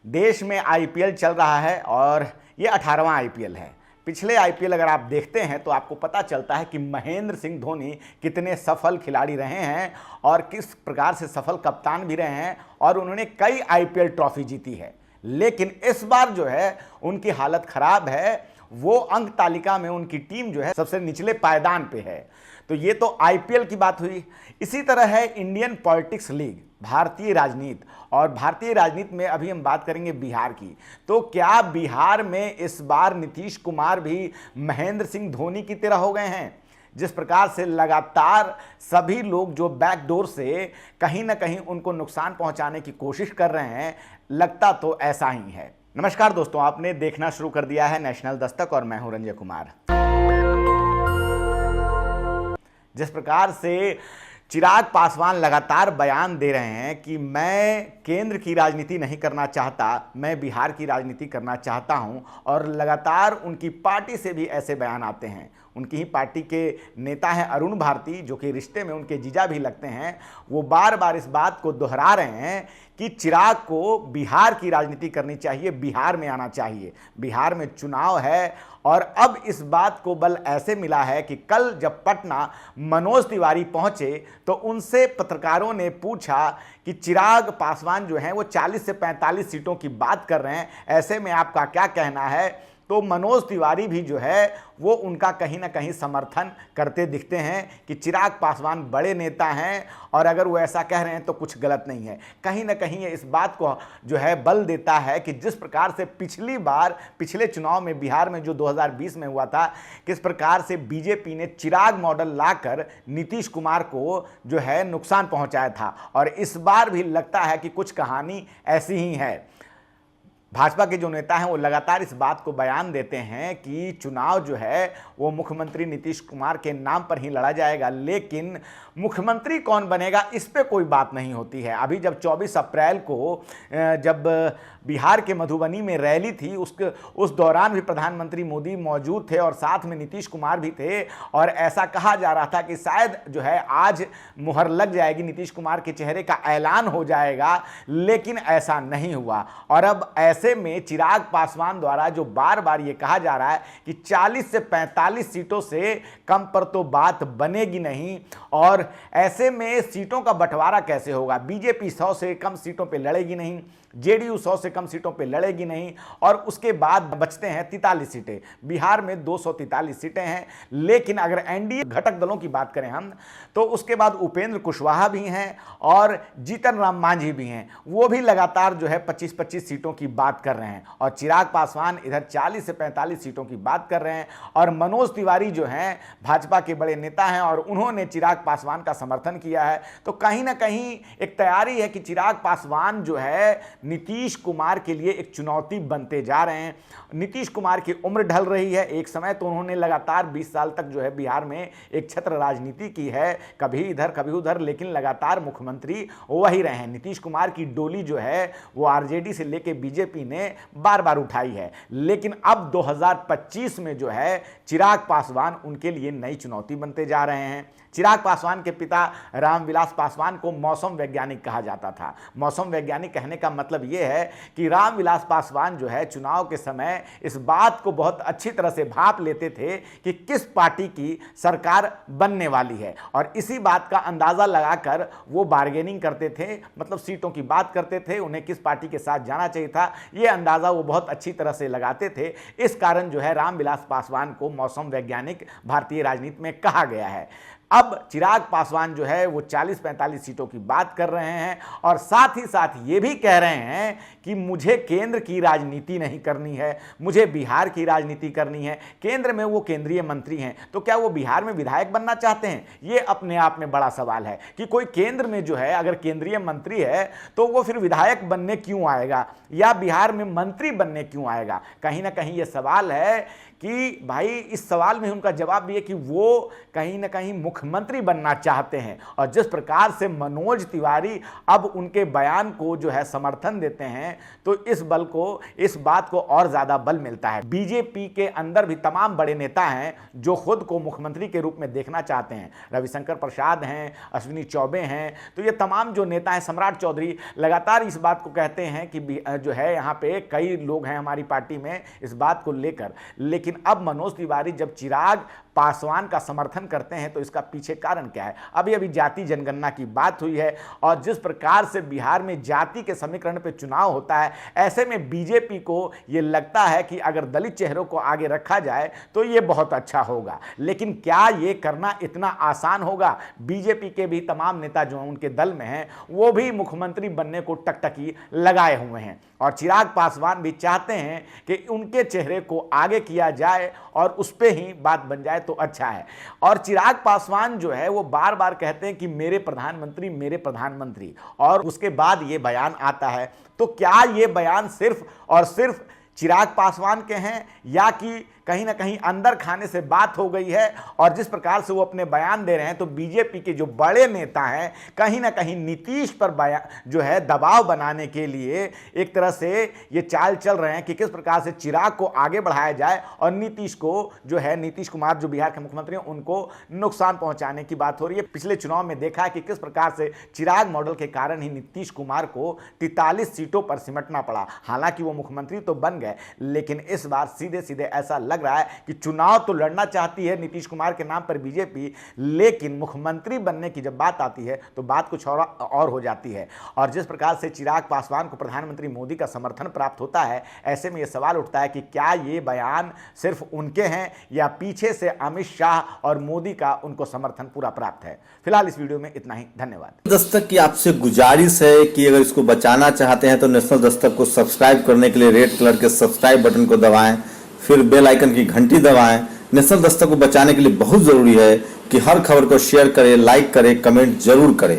देश में आईपीएल चल रहा है और ये 18वां आईपीएल है। पिछले आईपीएल अगर आप देखते हैं तो आपको पता चलता है कि महेंद्र सिंह धोनी कितने सफल खिलाड़ी रहे हैं और किस प्रकार से सफल कप्तान भी रहे हैं और उन्होंने कई आईपीएल ट्रॉफी जीती है। लेकिन इस बार जो है उनकी हालत खराब है, वो अंक तालिका में उनकी टीम जो है सबसे निचले पायदान पे है। तो ये तो आईपीएल की बात हुई। इसी तरह है इंडियन पॉलिटिक्स लीग, भारतीय राजनीति, और भारतीय राजनीति में अभी हम बात करेंगे बिहार की। तो क्या बिहार में इस बार नीतीश कुमार भी महेंद्र सिंह धोनी की तरह हो गए हैं? जिस प्रकार से लगातार सभी लोग जो बैकडोर से कहीं ना कहीं उनको नुकसान पहुंचाने की कोशिश कर रहे हैं, लगता तो ऐसा ही है। नमस्कार दोस्तों, आपने देखना शुरू कर दिया है नेशनल दस्तक और मैं हूं रंजय कुमार। जिस प्रकार से चिराग पासवान लगातार बयान दे रहे हैं कि मैं केंद्र की राजनीति नहीं करना चाहता, मैं बिहार की राजनीति करना चाहता हूं, और लगातार उनकी पार्टी से भी ऐसे बयान आते हैं। उनकी ही पार्टी के नेता हैं अरुण भारती, जो कि रिश्ते में उनके जीजा भी लगते हैं। वो बार बार इस बात को दोहरा रहे हैं कि चिराग को बिहार की राजनीति करनी चाहिए, बिहार में आना चाहिए, बिहार में चुनाव है। और अब इस बात को बल ऐसे मिला है कि कल जब पटना मनोज तिवारी पहुंचे तो उनसे पत्रकारों ने पूछा कि चिराग पासवान जो हैं वो 40 से 45 सीटों की बात कर रहे हैं, ऐसे में आपका क्या कहना है? तो मनोज तिवारी भी जो है वो उनका कहीं ना कहीं समर्थन करते दिखते हैं कि चिराग पासवान बड़े नेता हैं और अगर वो ऐसा कह रहे हैं तो कुछ गलत नहीं है। कहीं ना कहीं ये इस बात को जो है बल देता है कि जिस प्रकार से पिछली बार पिछले चुनाव में बिहार में जो 2020 में हुआ था, किस प्रकार से बीजेपी ने चिराग मॉडल लाकर नीतीश कुमार को जो है नुकसान पहुंचाया था, और इस बार भी लगता है कि कुछ कहानी ऐसी ही है। भाजपा के जो नेता हैं वो लगातार इस बात को बयान देते हैं कि चुनाव जो है वो मुख्यमंत्री नीतीश कुमार के नाम पर ही लड़ा जाएगा, लेकिन मुख्यमंत्री कौन बनेगा इस पे कोई बात नहीं होती है। अभी जब 24 अप्रैल को जब बिहार के मधुबनी में रैली थी, उस दौरान भी प्रधानमंत्री मोदी मौजूद थे और साथ में नीतीश कुमार भी थे, और ऐसा कहा जा रहा था कि शायद जो है आज मुहर लग जाएगी, नीतीश कुमार के चेहरे का ऐलान हो जाएगा, लेकिन ऐसा नहीं हुआ। और अब ऐसे में चिराग पासवान द्वारा जो बार बार ये कहा जा रहा है कि 40 से 45 सीटों से कम पर तो बात बनेगी नहीं, और ऐसे में सीटों का बंटवारा कैसे होगा? बीजेपी 100 से कम सीटों पे लड़ेगी नहीं, जेडीयू 100 से कम सीटों पे लड़ेगी नहीं, और उसके बाद बचते हैं 43 सीटें। बिहार में 243 सीटें हैं, लेकिन अगर एनडीए घटक दलों की बात करें हम, तो उसके बाद उपेंद्र कुशवाहा भी हैं और जीतन राम मांझी भी हैं। वो भी लगातार जो है 25-25 सीटों की बात कर रहे हैं, और चिराग पासवान इधर 40 से 45 सीटों की बात कर रहे हैं। और मनोज तिवारी जो हैं भाजपा के बड़े नेता हैं और उन्होंने चिराग पासवान का समर्थन किया है। तो कहीं ना कहीं एक तैयारी है कि चिराग पासवान जो है नीतीश कुमार के लिए एक चुनौती बनते जा रहे हैं। नीतीश कुमार की उम्र ढल रही है। एक समय तो उन्होंने लगातार 20 साल तक जो है बिहार में एक छत्र राजनीति की है, कभी इधर कभी उधर, लेकिन लगातार मुख्यमंत्री वही रहे हैं। नीतीश कुमार की डोली जो है वो आरजेडी से लेके बीजेपी ने बार बार उठाई है, लेकिन अब 2025 में जो है चिराग पासवान उनके लिए नई चुनौती बनते जा रहे हैं। चिराग पासवान के पिता रामविलास पासवान को मौसम वैज्ञानिक कहा जाता था। मौसम वैज्ञानिक कहने का मतलब यह है कि रामविलास पासवान जो है चुनाव के समय इस बात को बहुत अच्छी तरह से भांप लेते थे कि किस पार्टी की सरकार बनने वाली है, और इसी बात का अंदाजा लगाकर वो बार्गेनिंग करते थे, मतलब सीटों की बात करते थे, उन्हें किस पार्टी के साथ जाना चाहिए था, ये अंदाजा वो बहुत अच्छी तरह से लगाते थे। इस कारण जो है रामविलास पासवान को मौसम वैज्ञानिक भारतीय राजनीति में कहा गया है। अब चिराग पासवान जो है वो 40-45 सीटों की बात कर रहे हैं, और साथ ही साथ ये भी कह रहे हैं कि मुझे केंद्र की राजनीति नहीं करनी है, मुझे बिहार की राजनीति करनी है। केंद्र में वो केंद्रीय मंत्री हैं, तो क्या वो बिहार में विधायक बनना चाहते हैं? ये अपने आप में बड़ा सवाल है कि कोई केंद्र में जो है अगर केंद्रीय मंत्री है तो वो फिर विधायक बनने क्यों आएगा, या बिहार में मंत्री बनने क्यों आएगा? कहीं ना कहीं ये सवाल है कि भाई इस सवाल में उनका जवाब भी है कि वो कहीं ना कहीं मुख्यमंत्री बनना चाहते हैं। और जिस प्रकार से मनोज तिवारी अब उनके बयान को जो है समर्थन देते हैं, तो इस बात को और ज्यादा बल मिलता है। बीजेपी के अंदर भी तमाम बड़े नेता हैं जो खुद को मुख्यमंत्री के रूप में देखना चाहते हैं। रविशंकर प्रसाद हैं, अश्विनी चौबे हैं, तो ये तमाम जो नेता हैं, सम्राट चौधरी लगातार इस बात को कहते हैं कि जो है यहाँ पे कई लोग हैं हमारी पार्टी में इस बात को लेकर। लेकिन अब मनोज तिवारी जब चिराग पासवान का समर्थन करते हैं तो इसका पीछे कारण क्या है? अभी जाति जनगणना की बात हुई है और जिस प्रकार से बिहार में जाति के समीकरण पे चुनाव होता है, ऐसे में बीजेपी को ये लगता है कि अगर दलित चेहरों को आगे रखा जाए तो ये बहुत अच्छा होगा। लेकिन क्या ये करना इतना आसान होगा? बीजेपी के भी तमाम नेता जो उनके दल में हैं वो भी मुख्यमंत्री बनने को टकटकी लगाए हुए हैं और चिराग पासवान भी चाहते हैं कि उनके चेहरे को आगे किया जाए और उस पर ही बात बन जाए तो अच्छा है। और चिराग पासवान जो है वो बार बार कहते हैं कि मेरे प्रधानमंत्री, और उसके बाद ये बयान आता है। तो क्या ये बयान सिर्फ और सिर्फ चिराग पासवान के हैं या कि कहीं ना कहीं अंदर खाने से बात हो गई है? और जिस प्रकार से वो अपने बयान दे रहे हैं तो बीजेपी के जो बड़े नेता हैं कहीं ना कहीं नीतीश पर जो है दबाव बनाने के लिए एक तरह से ये चाल चल रहे हैं कि किस प्रकार से चिराग को आगे बढ़ाया जाए और नीतीश को जो है, नीतीश कुमार जो बिहार के मुख्यमंत्री हैं, उनको नुकसान पहुंचाने की बात हो रही है। पिछले चुनाव में देखा है कि किस प्रकार से चिराग मॉडल के कारण ही नीतीश कुमार को 43 सीटों पर सिमटना पड़ा। हालांकि वो मुख्यमंत्री तो बन गए, लेकिन इस बार सीधे सीधे ऐसा लग रहा है कि चुनाव तो लड़ना चाहती है नीतीश कुमार के नाम पर बीजेपी, लेकिन मुख्यमंत्री बनने की जब बात आती है तो बात कुछ और हो जाती है। और जिस प्रकार से चिराग पासवान को प्रधानमंत्री मोदी का समर्थन प्राप्त होता है, ऐसे में यह सवाल उठता है कि क्या ये बयान सिर्फ उनके हैं या पीछे से अमित शाह और मोदी का उनको समर्थन पूरा प्राप्त है। फिलहाल इस वीडियो में इतना ही, धन्यवाद। दस्तक की आपसे गुजारिश है कि अगर इसको बचाना चाहते हैं तो नेशनल दस्तक को सब्सक्राइब करने के लिए रेड कलर के सब्सक्राइब बटन को दबाएं, फिर बेल आइकन की घंटी दबाएं। नेशनल दस्तक को बचाने के लिए बहुत जरूरी है कि हर खबर को शेयर करें, लाइक करें, कमेंट जरूर करें।